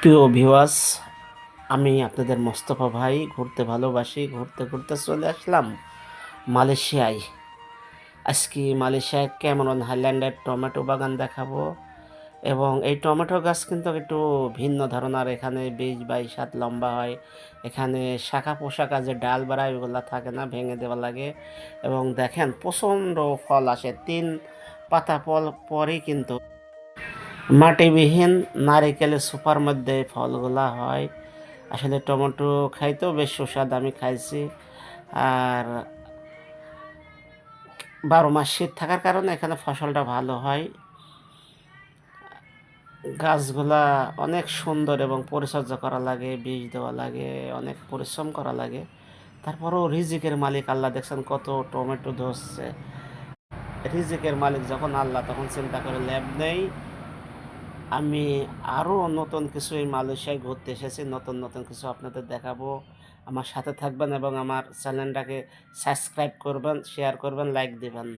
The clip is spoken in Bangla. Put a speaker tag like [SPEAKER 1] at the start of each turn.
[SPEAKER 1] প্রিয় ভিউয়ার্স, আমি আপনাদের মোস্তফা ভাই ঘুরতে ভালোবাসি। ঘুরতে চলে আসলাম মালয়েশিয়ায়। আজকে মালয়েশিয়ায় ক্যামেরন হাইল্যান্ডের টমেটো বাগান দেখাবো। এবং এই টমেটো গাছ কিন্তু একটু ভিন্ন ধরনের। এখানে 20-22 হাত লম্বা হয়। এখানে শাখা পোশাকা যে ডাল বাড়ায় ওগুলো থাকে না, ভেঙে দেওয়া লাগে। এবং দেখেন প্রচণ্ড ফল আসে, 3 পাতা ফল পরেই কিন্তু মাটিবিহীন নারিকেলের সুপার মধ্যে ফলগুলা হয়। আসলে টমেটো খাইতেও বেশ সুস্বাদু, আমি খাইছি। আর 12 মাস শীত থাকার কারণে এখানে ফসলটা ভালো হয়। গাছগুলা অনেক সুন্দর এবং পরিচর্যা করা লাগে, বীজ দেওয়া লাগে, অনেক পরিশ্রম করা লাগে। তারপরেও রিজিকের মালিক আল্লাহ, দেখছেন কত টমেটো ধরছে। রিজিকের মালিক যখন আল্লাহ, তখন চিন্তা করে লাভ নেই। আমি আরও নতুন কিছু এই মালয়েশিয়ায় ঘুরতে এসেছি, নতুন নতুন কিছু আপনাদের দেখাবো। আমার সাথে থাকবেন এবং আমার চ্যানেলটাকে সাবস্ক্রাইব করবেন, শেয়ার করবেন, লাইক দেবেন।